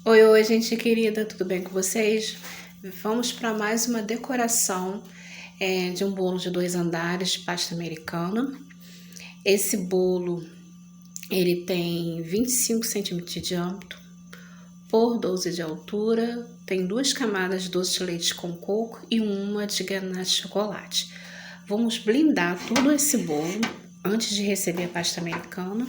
Oi, oi, gente querida, tudo bem com vocês? Vamos para mais uma decoração de um bolo de 2 andares de pasta americana. Esse bolo, ele tem 25 centímetros de diâmetro por 12 de altura, tem 2 camadas de doce de leite com coco e uma de ganache de chocolate. Vamos blindar todo esse bolo antes de receber a pasta americana.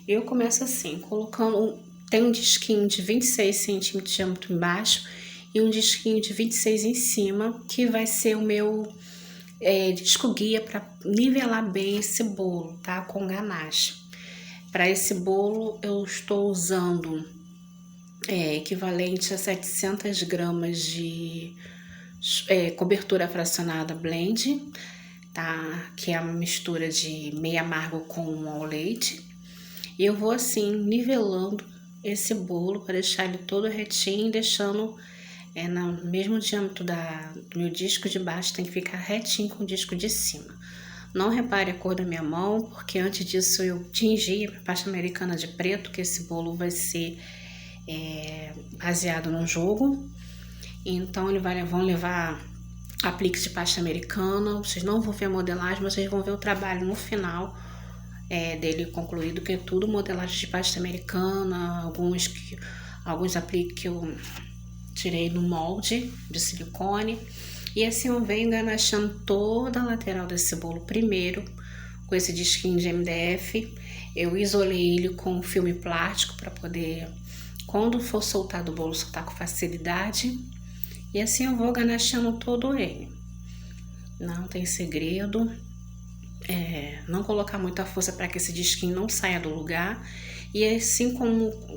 Eu começo assim, colocando tem um disquinho de 26 centímetros de diâmetro embaixo e um disquinho de 26 em cima, que vai ser o meu disco guia para nivelar bem esse bolo, tá? Com ganache. Para esse bolo eu estou usando equivalente a 700 gramas de cobertura fracionada blend, tá? Que é uma mistura de meio amargo com ao leite. E eu vou assim nivelando esse bolo para deixar ele todo retinho, deixando no mesmo diâmetro do meu disco de baixo, tem que ficar retinho com o disco de cima. Não repare a cor da minha mão, porque antes disso eu tingi a pasta americana de preto, que esse bolo vai ser baseado no jogo. Então vão levar apliques de pasta americana. Vocês não vão ver a modelagem, mas vocês vão ver o trabalho no final dele concluído, que é tudo modelagem de pasta americana, alguns apliques que eu tirei no molde de silicone. E assim eu venho enganachando toda a lateral desse bolo primeiro com esse disquinho de MDF. Eu isolei ele com filme plástico para poder, quando for soltar do bolo, soltar com facilidade. E assim eu vou ganachando todo ele. Não tem segredo. Não colocar muita força para que esse disquinho não saia do lugar. E assim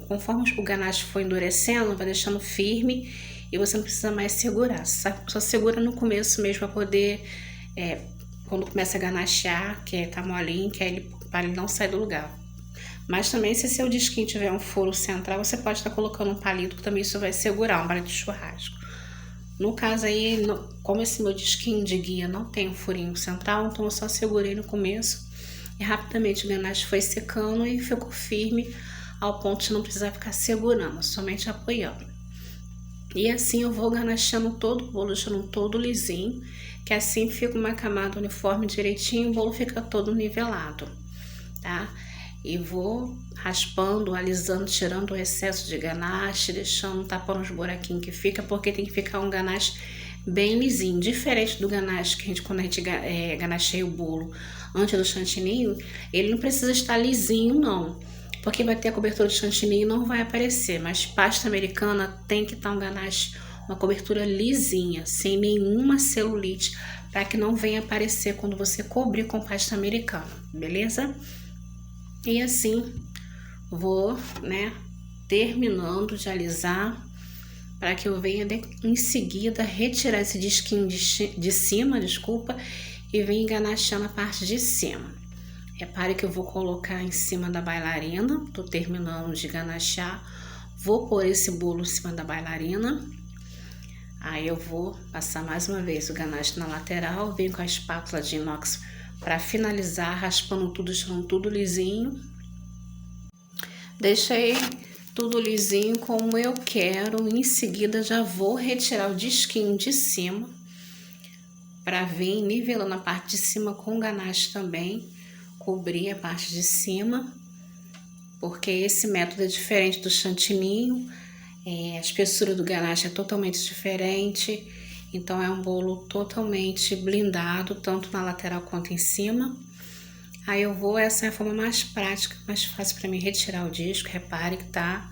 conforme o ganache for endurecendo, vai deixando firme e você não precisa mais segurar. Só segura no começo mesmo para poder, quando começa a ganachear, que tá molinho, para ele não sair do lugar. Mas também, se seu disquinho tiver um furo central, você pode estar colocando um palito, que também isso vai segurar, um palito de churrasco. No caso aí, como esse meu disquinho de guia não tem um furinho central, então eu só segurei no começo e rapidamente o ganache foi secando e ficou firme ao ponto de não precisar ficar segurando, somente apoiando. E assim eu vou ganacheando todo o bolo, deixando todo lisinho, que assim fica uma camada uniforme direitinho, o bolo fica todo nivelado, tá? E vou raspando, alisando, tirando o excesso de ganache, deixando, tapando os buraquinhos que fica, porque tem que ficar um ganache bem lisinho, diferente do ganache que quando a gente ganacheia o bolo antes do chantininho, ele não precisa estar lisinho não, porque vai ter a cobertura de chantininho e não vai aparecer, mas pasta americana tem que estar um ganache, uma cobertura lisinha, sem nenhuma celulite, para que não venha aparecer quando você cobrir com pasta americana, beleza? E assim vou, terminando de alisar, para que eu venha em seguida retirar esse disquinho de cima, e venha enganachando a parte de cima. Repare que eu vou colocar em cima da bailarina, tô terminando de ganachar, vou pôr esse bolo em cima da bailarina. Aí eu vou passar mais uma vez o ganache na lateral, venho com a espátula de inox para finalizar, raspando tudo, deixando tudo lisinho. Deixei tudo lisinho como eu quero. Em seguida já vou retirar o disquinho de cima para vir nivelando a parte de cima com ganache também, cobrir a parte de cima, porque esse método é diferente do chantininho. A espessura do ganache é totalmente diferente, então é um bolo totalmente blindado, tanto na lateral quanto em cima. Aí essa é a forma mais prática, mais fácil para mim retirar o disco. Repare que tá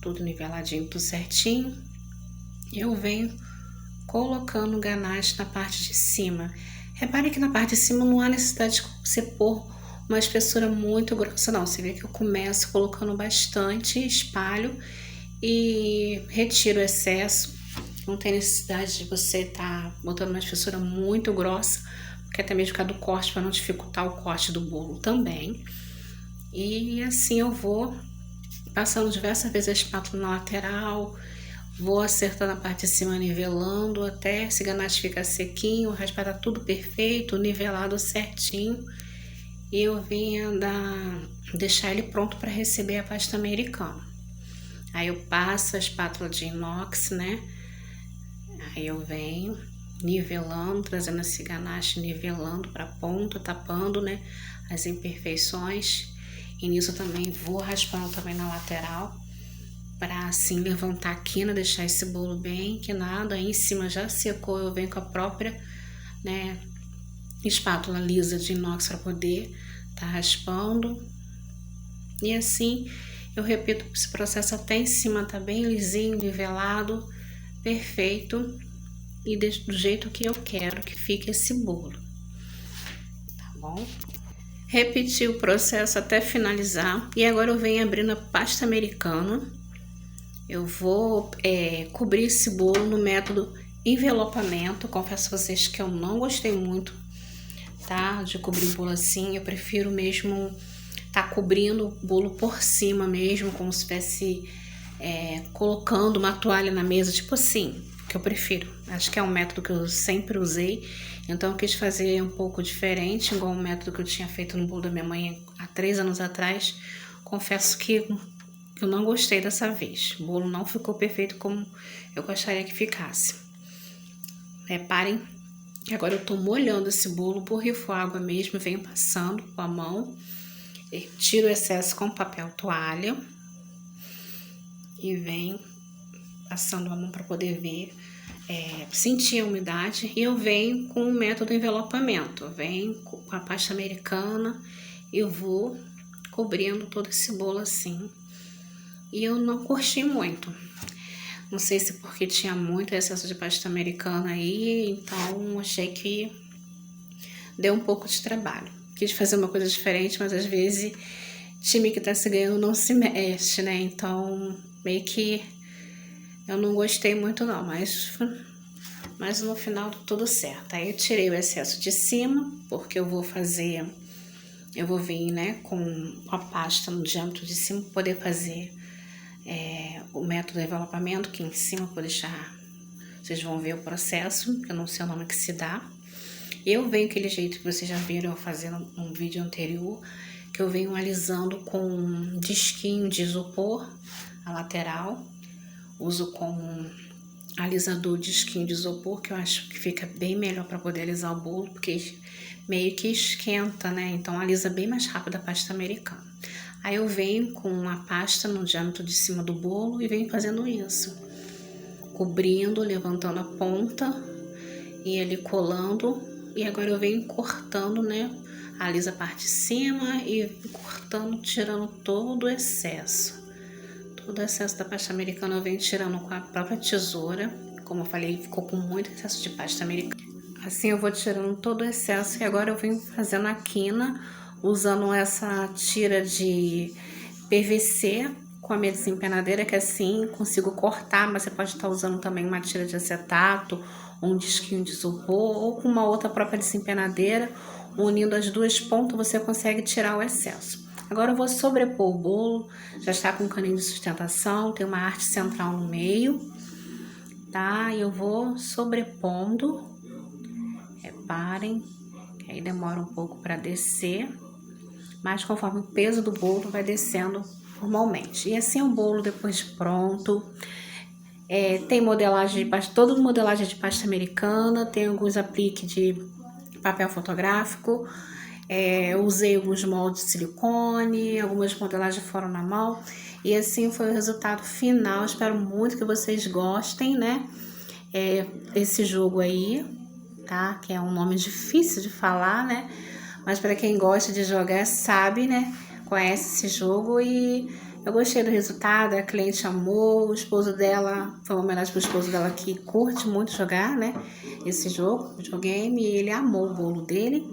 tudo niveladinho, tudo certinho. Eu venho colocando o ganache na parte de cima. Repare que na parte de cima não há necessidade de você pôr uma espessura muito grossa não. Você vê que eu começo colocando bastante, espalho e retiro o excesso. Não tem necessidade de você estar botando uma espessura muito grossa, porque até mesmo por causa do corte, para não dificultar o corte do bolo também. E assim eu vou passando diversas vezes a espátula na lateral, vou acertando a parte de cima, nivelando até esse ganache ficar sequinho, raspar tá tudo perfeito, nivelado certinho. E eu venho deixar ele pronto para receber a pasta americana. Aí eu passo a espátula de inox, né? Aí eu venho nivelando, trazendo esse ganache, nivelando para ponta, tapando, né, as imperfeições. E nisso também vou raspando também na lateral, para assim levantar a quina, deixar esse bolo bem quinado. Aí em cima já secou, eu venho com a própria, né, espátula lisa de inox para poder tá raspando. E assim eu repito esse processo até em cima tá bem lisinho, nivelado, perfeito. E do jeito que eu quero que fique esse bolo, tá bom? Repetir o processo até finalizar. E agora eu venho abrindo a pasta americana. Eu vou cobrir esse bolo no método envelopamento. Confesso a vocês que eu não gostei muito, tá? De cobrir o bolo assim. Eu prefiro mesmo tá cobrindo o bolo por cima mesmo, como se estivesse colocando uma toalha na mesa, tipo assim, que eu prefiro. Acho que é um método que eu sempre usei, então eu quis fazer um pouco diferente, igual o método que eu tinha feito no bolo da minha mãe há 3 anos atrás. Confesso que eu não gostei dessa vez. O bolo não ficou perfeito como eu gostaria que ficasse. Reparem que agora eu tô molhando esse bolo, borrifo água mesmo, venho passando com a mão, tiro o excesso com papel toalha e venho passando a mão para poder ver, sentir a umidade. E eu venho com o método envelopamento, eu venho com a pasta americana e eu vou cobrindo todo esse bolo assim. E eu não curti muito, não sei se porque tinha muito excesso de pasta americana aí, então achei que deu um pouco de trabalho. Quis fazer uma coisa diferente, mas às vezes time que tá se ganhando não se mexe, né? Então meio que eu não gostei muito não, mas no final deu tudo certo. Aí eu tirei o excesso de cima, porque eu vou vir, né, com a pasta no diâmetro de cima, poder fazer o método de envelopamento, que em cima eu vou deixar, vocês vão ver o processo, que eu não sei o nome que se dá. Eu venho aquele jeito que vocês já viram eu fazendo um vídeo anterior, que eu venho alisando com um disquinho de isopor a lateral. Uso como alisador disquinho de isopor, que eu acho que fica bem melhor para poder alisar o bolo, porque meio que esquenta, né? Então alisa bem mais rápido a pasta americana. Aí eu venho com uma pasta no diâmetro de cima do bolo e venho fazendo isso, cobrindo, levantando a ponta e ele colando. E agora eu venho cortando, né? Alisa a parte de cima e cortando, tirando todo o excesso. Todo o excesso da pasta americana eu venho tirando com a própria tesoura. Como eu falei, ficou com muito excesso de pasta americana. Assim eu vou tirando todo o excesso e agora eu venho fazendo a quina, usando essa tira de PVC com a minha desempenadeira, que assim consigo cortar, mas você pode estar usando também uma tira de acetato, um disquinho de isopor ou com uma outra própria desempenadeira. Unindo as duas pontas você consegue tirar o excesso. Agora eu vou sobrepor o bolo, já está com um caninho de sustentação, tem uma arte central no meio, tá? E eu vou sobrepondo, reparem, que aí demora um pouco para descer, mas conforme o peso do bolo vai descendo normalmente. E assim o bolo depois de pronto. Tem modelagem de pasta, toda modelagem de pasta americana, tem alguns apliques de papel fotográfico. Eu usei alguns moldes de silicone, algumas modelagens foram na mão. E assim foi o resultado final. Espero muito que vocês gostem, né? Esse jogo aí, tá? Que é um nome difícil de falar, né? Mas para quem gosta de jogar sabe, né? Conhece esse jogo e eu gostei do resultado. A cliente amou, o esposo dela, foi uma homenagem pro esposo dela que curte muito jogar, né? Esse jogo, videogame, e ele amou o bolo dele.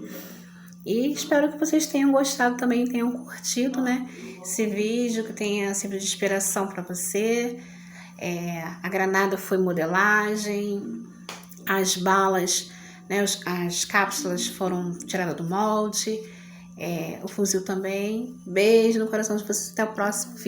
E espero que vocês tenham gostado também, tenham curtido, né? Esse vídeo, que tenha sempre de inspiração para você. A granada foi modelagem, as balas, né? As cápsulas foram tiradas do molde, o fuzil também. Beijo no coração de vocês, até o próximo vídeo.